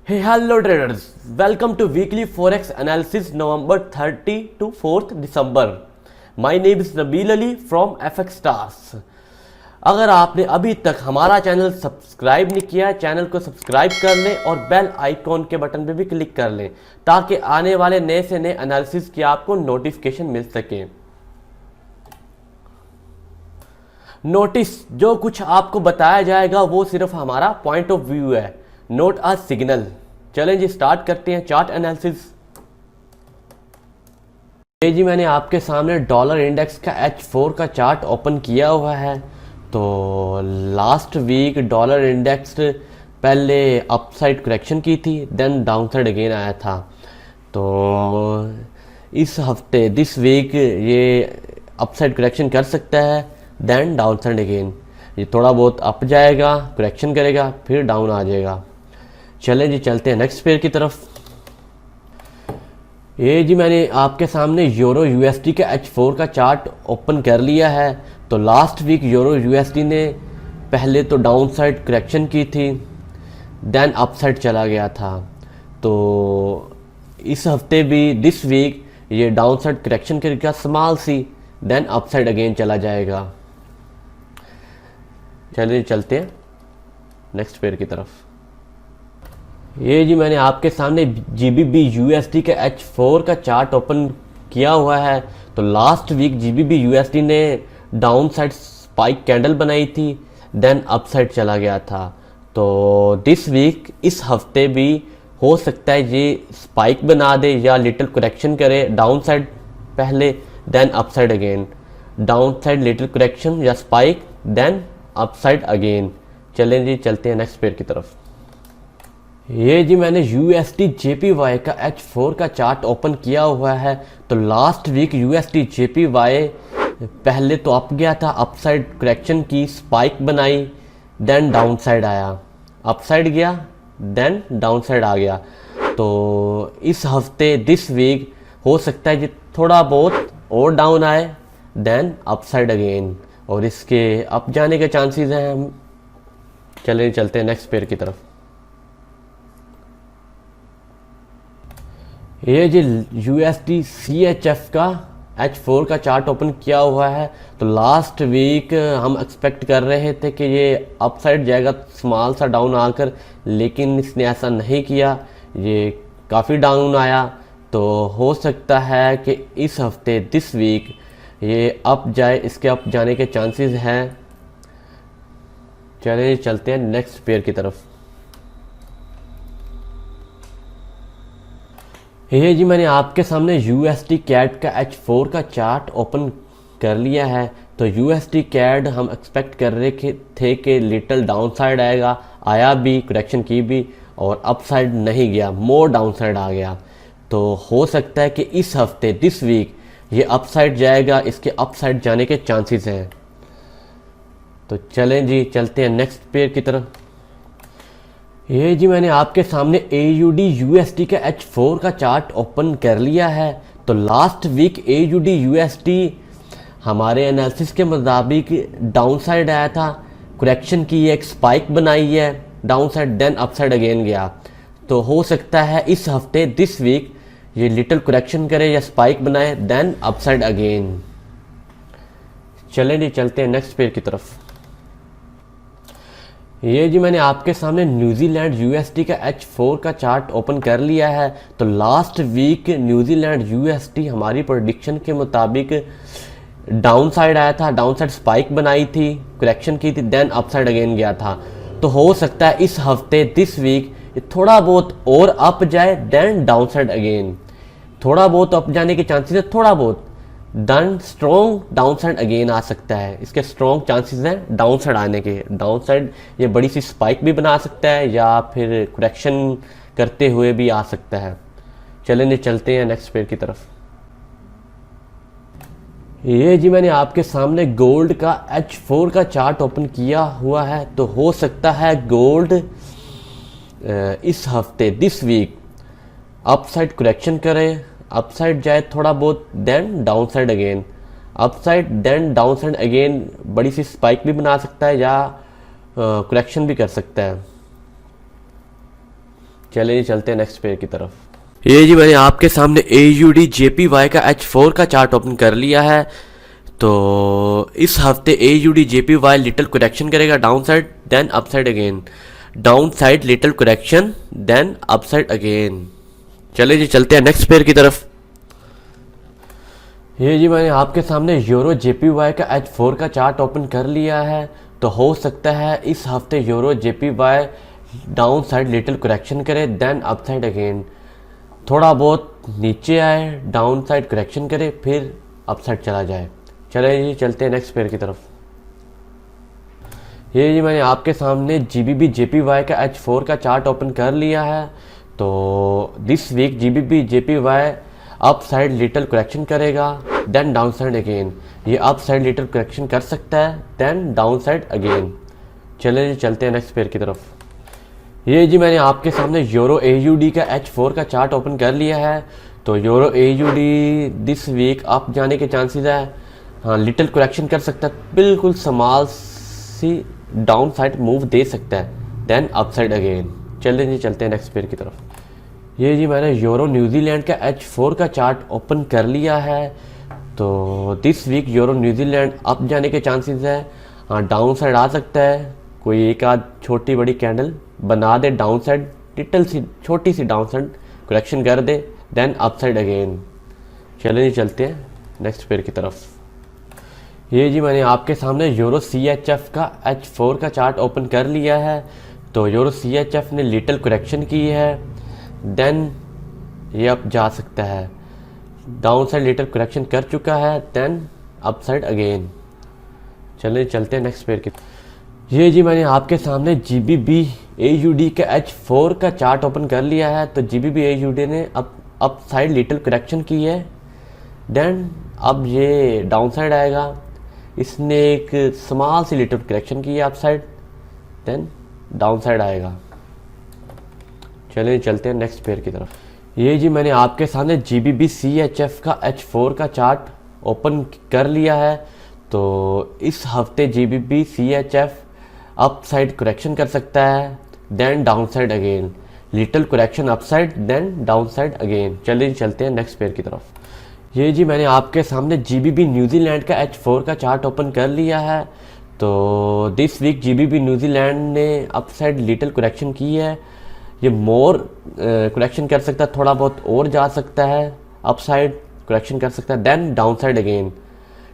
Hey, hello traders. Welcome to weekly forex analysis November 30 to 4th December. My name is Nabil Ali from FX Stars. अगर आपने अभी तक हमारा channel subscribe नहीं किया, channel को सब्सक्राइब कर लें और बेल आइकॉन के बटन पे भी क्लिक कर लें ताकि आने वाले नए से नए एनालिसिस की आपको नोटिफिकेशन मिल सके। नोटिस, जो कुछ आपको बताया जाएगा वो सिर्फ हमारा पॉइंट ऑफ व्यू है, नोट अ सिग्नल। चलें जी, स्टार्ट करते हैं चार्ट एनालिसिस। ये जी मैंने आपके सामने डॉलर इंडेक्स का H4 का चार्ट ओपन किया हुआ है। तो लास्ट वीक डॉलर इंडेक्स पहले अपसाइड करेक्शन की थी, देन डाउनसाइड अगेन आया था। तो इस हफ्ते दिस वीक ये अपसाइड करेक्शन कर सकता है, देन डाउनसाइड अगेन। ये थोड़ा बहुत अप जाएगा, करेक्शन करेगा, फिर डाउन आ जाएगा। चलें जी, चलते हैं नेक्स्ट पेयर की तरफ। ये जी मैंने आपके सामने यूरो यूएसडी का H4 का चार्ट ओपन कर लिया है। तो लास्ट वीक यूरो यूएसडी ने पहले तो डाउन साइड करेक्शन की थी, देन अप साइड चला गया था। तो इस हफ्ते भी दिस वीक ये डाउन साइड करेक्शन करेगा small C, then up side again चला जाएगा। चलिए चलते हैं नेक्स्ट पेयर की तरफ। ये जी मैंने आपके सामने GBP USD के H4 का चार्ट ओपन किया हुआ है। तो लास्ट वीक GBP USD ने डाउन साइड स्पाइक कैंडल बनाई थी, देन अप साइड चला गया था। तो दिस वीक इस हफ्ते भी हो सकता है ये स्पाइक बना दे या लिटिल करेक्शन करे, डाउन साइड पहले then up side again, down side little correction या spike then up side again. चलें जी, चलते हैं नेक्स्ट पेयर की तरफ। ये जी मैंने USD JPY का H4 का चार्ट ओपन किया हुआ है। तो लास्ट वीक USD JPY पहले तो अप गया था, अप साइड करेक्शन की, स्पाइक बनाई, देन डाउन साइड आया, अप साइड गया, देन डाउन साइड आ गया। तो इस हफ्ते दिस वीक हो सकता है कि थोड़ा बहुत और डाउन आए, देन अप साइड अगेन, और इसके अप जाने के चांसेस हैं। हम चले चलते हैं नेक्स्ट पेयर की तरफ। ये जी USD CHF का H4 का चार्ट ओपन किया हुआ है। तो लास्ट वीक हम एक्सपेक्ट कर रहे थे कि ये अप साइड जाएगा स्मॉल सा डाउन आकर, लेकिन इसने ऐसा नहीं किया, ये काफ़ी डाउन आया। तो हो सकता है कि इस हफ्ते दिस वीक ये अप जाए, इसके अप जाने के चांसेस हैं। चलिए चलते हैं नेक्स्ट पेयर की तरफ। ये जी मैंने आपके सामने USD CAD का H4 का चार्ट ओपन कर लिया है। तो USD CAD हम एक्सपेक्ट कर रहे थे कि लिटिल डाउन साइड आएगा, आया भी, करेक्शन की भी, और अप साइड नहीं गया, मोर डाउन साइड आ गया। तो हो सकता है कि इस हफ्ते दिस वीक ये अप साइड जाएगा, इसके अप साइड जाने के चांसेस हैं। तो चलें जी, चलते हैं नेक्स्ट पेयर की तरफ। ये जी मैंने आपके सामने AUD USD का H4 का चार्ट ओपन कर लिया है। तो लास्ट वीक AUD USD हमारे एनालिसिस के मुताबिक डाउन साइड आया था, करेक्शन की, एक स्पाइक बनाई है down side, then up side again गया। तो हो सकता है इस हफ्ते दिस वीक ये लिटिल करेक्शन करे या स्पाइक बनाए, देन अप साइड अगेन। चलें जी, चलते हैं नेक्स्ट पेयर की तरफ। ये जी मैंने आपके सामने न्यूजीलैंड USD का H4 का चार्ट ओपन कर लिया है। तो लास्ट वीक न्यूजीलैंड USD हमारी प्रेडिक्शन के मुताबिक डाउन साइड आया था, डाउन साइड स्पाइक बनाई थी, करेक्शन की थी, देन अप साइड अगेन गया था। तो हो सकता है इस हफ्ते दिस वीक थोड़ा बहुत और अप जाए, देन डाउन साइड अगेन। थोड़ा बहुत अप जाने के चांसेस है, थोड़ा बहुत, then strong down side again आ सकता है। इसके स्ट्रॉन्ग चांसेस हैं डाउन साइड आने के। डाउन साइड ये बड़ी सी स्पाइक भी बना सकता है या फिर करेक्शन करते हुए भी आ सकता है। चलें चलते हैं नेक्स्ट पेयर की तरफ। ये जी मैंने आपके सामने गोल्ड का H4 का चार्ट ओपन किया हुआ है। तो हो सकता है गोल्ड इस हफ्ते this week upside correction करे, अप साइड जाए थोड़ा बहुत, then down side again, upside then down side again, बड़ी सी स्पाइक भी बना सकता है या करेक्शन भी कर सकता है। चलिए चलते हैं नेक्स्ट पेयर की तरफ। ये जी मैंने आपके सामने AUD JPY का H4 का चार्ट ओपन कर लिया है। तो इस हफ्ते AUD JPY लिटिल करेक्शन करेगा down side then upside again, down side little correction then upside again. चलिए जी चलते हैं नेक्स्ट पेयर की तरफ। ये जी मैंने आपके सामने यूरो JPY का H4 का चार्ट ओपन कर लिया है। तो हो सकता है इस हफ्ते euro JPY down side little correction करे देन अपसाइड अगेन, थोड़ा बहुत नीचे आए डाउन साइड करेक्शन करे फिर अपसाइड चला जाए। चलिए जी चलते हैं नेक्स्ट पेयर की तरफ। ये जी मैंने आपके सामने GBP JPY का H4 का चार्ट ओपन कर लिया है। तो this week GBP JPY upside little correction करेगा देन डाउन साइड अगेन, ये अप साइड लिटिल करेक्शन कर सकता है देन डाउन साइड अगेन। चलिए चलते हैं नेक्स्ट पेयर की तरफ। ये जी मैंने आपके सामने यूरो AUD का H4 का चार्ट ओपन कर लिया है। तो euro AUD this week up जाने के चांसेस है, हाँ लिटिल करेक्शन कर सकता है, बिल्कुल small C down side move दे सकता है देन अप साइड अगेन। चलिए जी चलते हैं नेक्स्ट पेयर की तरफ। ये जी मैंने यूरो न्यूजीलैंड का H4 का चार्ट ओपन कर लिया है। तो this week euro New Zealand up जाने के चांसेस है, हाँ डाउन साइड आ सकता है, कोई एक आध छोटी बड़ी कैंडल बना दे डाउन साइड, लिटिल सी छोटी सी डाउन साइड करेक्शन कर दे देन अप साइड अगेन। चलिए चलते हैं नेक्स्ट पेयर की तरफ। ये जी मैंने आपके सामने यूरो CHF का H4 का चार्ट ओपन कर लिया है। तो यूरो CHF ने लिटिल करेक्शन की है देन ये अप जा सकता है, डाउन साइड लिटिल करेक्शन कर चुका है देन अप साइड अगेन। चलिए चलते हैं नेक्स्ट पेयर की। ये जी मैंने आपके सामने GBP AUD का H4 का चार्ट ओपन कर लिया है। तो GBP AUD ने अप साइड लिटिल करेक्शन की है देन अब ये डाउन साइड आएगा, इसने एक स्मॉल सी लिटिल करेक्शन की है upside then downside आएगा। चलिए चलते हैं नेक्स्ट पेयर की तरफ। ये जी मैंने आपके सामने GBP CHF का H4 का चार्ट ओपन कर लिया है। तो इस हफ्ते GBP CHF upside correction कर सकता है then down side again, little correction upside then down side again. चलिए चलते हैं नेक्स्ट पेयर की तरफ। ये जी मैंने आपके सामने GBP न्यूजीलैंड का H4 का चार्ट ओपन कर लिया है। तो दिस वीक GBP न्यूजीलैंड ने अप साइड लिटिल करेक्शन की है, ये मोर करेक्शन कर सकता है, थोड़ा बहुत और जा सकता है अप साइड करेक्शन कर सकता है then down side again,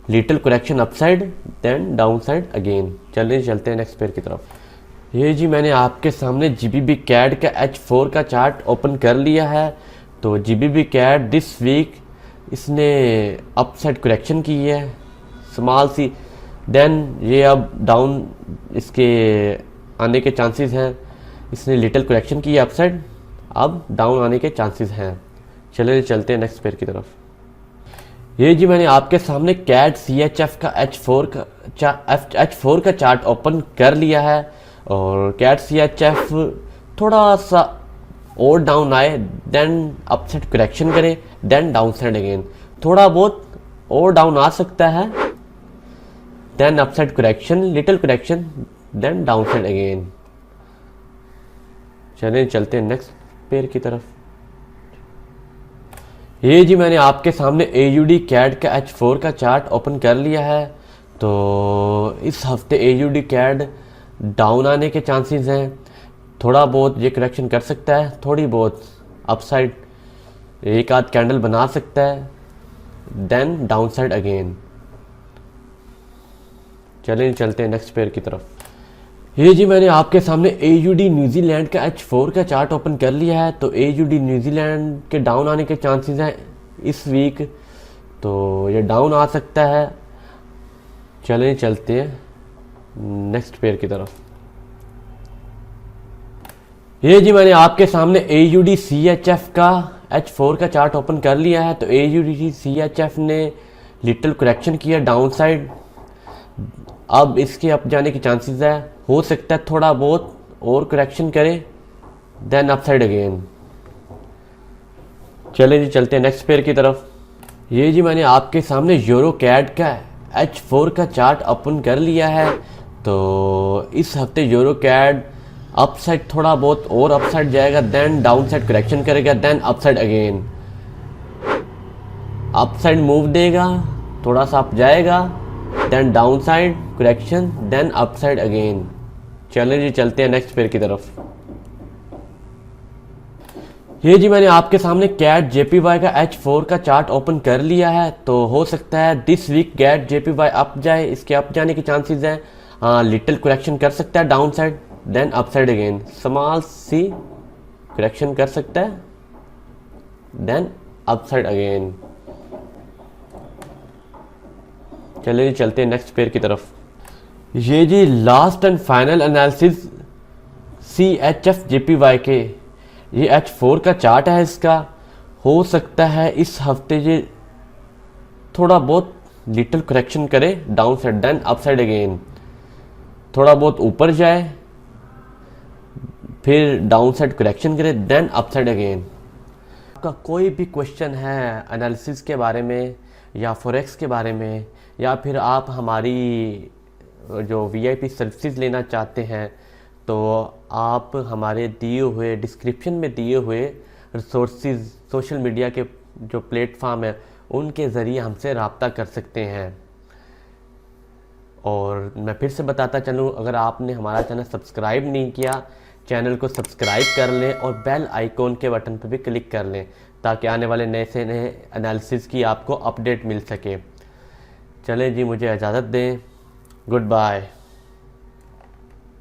little correction upside then down side again. चलिए चलते हैं नेक्स्ट पेयर की तरफ। ये जी मैंने आपके सामने GBP CAD का H4 का चार्ट ओपन कर लिया है। तो GBP CAD दिस वीक इसने अप साइड करेक्शन की है स्मॉल सी देन ये अब डाउन इसके आने के चांसेस हैं, इसने लिटिल करेक्शन की है अप साइड, अब डाउन आने के चांसेस हैं। चलिए चलते हैं नेक्स्ट पेयर की तरफ। ये जी मैंने आपके सामने CAD CHF का H4 का चार्ट ओपन कर लिया है। और CAD CHF थोड़ा सा और डाउन आए देन अप साइड करेक्शन करे देन डाउन साइड अगेन, थोड़ा बहुत और डाउन आ सकता है then up side correction little correction then down side again. चलिए चलते हैं नेक्स्ट पेयर की तरफ। ये जी मैंने आपके सामने AUD CAD का H4 का चार्ट ओपन कर लिया है। तो इस हफ्ते AUD CAD डाउन आने के चांसेस हैं, थोड़ा बहुत ये करेक्शन कर सकता है, थोड़ी बहुत अप साइड एक आध कैंडल बना सकता है देन डाउन साइड अगेन। चलिए चलते हैं नेक्स्ट पेयर की तरफ। ये जी मैंने आपके सामने AUD न्यूजीलैंड का H4 का चार्ट ओपन कर लिया है। तो AUD न्यूजीलैंड के डाउन आने के चांसेस हैं इस वीक, तो ये डाउन आ सकता है। चलिए चलते हैं नेक्स्ट पेयर की तरफ। ये जी मैंने आपके सामने AUD CHF का H4 का चार्ट ओपन कर लिया है। तो AUD CHF ने लिटिल करेक्शन किया डाउन साइड, अब इसके अप जाने के चांसेस है, हो सकता है थोड़ा बहुत और करेक्शन करे देन अप साइड अगेन। चलिए जी चलते हैं नेक्स्ट पेयर की तरफ। ये जी मैंने आपके सामने यूरो कैड का H4 का चार्ट ओपन कर लिया है। तो इस हफ्ते यूरो कैड अपसाइड थोड़ा बहुत और अपसाइड जाएगा, देन डाउन साइड करेक्शन करेगा, then upside again. Upside move देगा, थोड़ा सा अप जाएगा, then downside correction, then upside again. चलें जी, चलते हैं नेक्स्ट पेयर की तरफ। ये जी मैंने आपके सामने कैट JPY का H4 का चार्ट ओपन कर लिया है। तो हो सकता है this week CAD JPY up जाए, इसके अप जाने के चांसेस हैं। लिटिल करेक्शन कर सकता है down side, then up side again, small सी करेक्शन कर सकता है, देन अप साइड अगेन। चलिए चलते हैं नेक्स्ट पेयर की तरफ। ये जी last and final analysis CHF JPY के, ये H4 का चार्ट है इसका। हो सकता है इस हफ्ते ये थोड़ा बहुत लिटिल करेक्शन करे down side, then up side again, थोड़ा बहुत ऊपर जाए, फिर डाउन साइड करेक्शन करे, देन अप साइड अगेन। आपका कोई भी क्वेश्चन है एनालिसिस के बारे में या फॉरेक्स के बारे में, या फिर आप हमारी जो VIP सर्विसेज लेना चाहते हैं, तो आप हमारे दिए हुए डिस्क्रिप्शन में दिए हुए रिसोर्सेज, सोशल मीडिया के जो प्लेटफॉर्म है, उनके ज़रिए हमसे रब्ता कर सकते हैं। और मैं फिर से बताता चलूँ, अगर आपने हमारा चैनल सब्सक्राइब नहीं किया, चैनल को सब्सक्राइब कर लें और बेल आइकॉन के बटन पर भी क्लिक कर लें, ताकि आने वाले नए से नए एनालिसिस की आपको अपडेट मिल सके। चलें जी, मुझे इजाज़त दें। Good bye.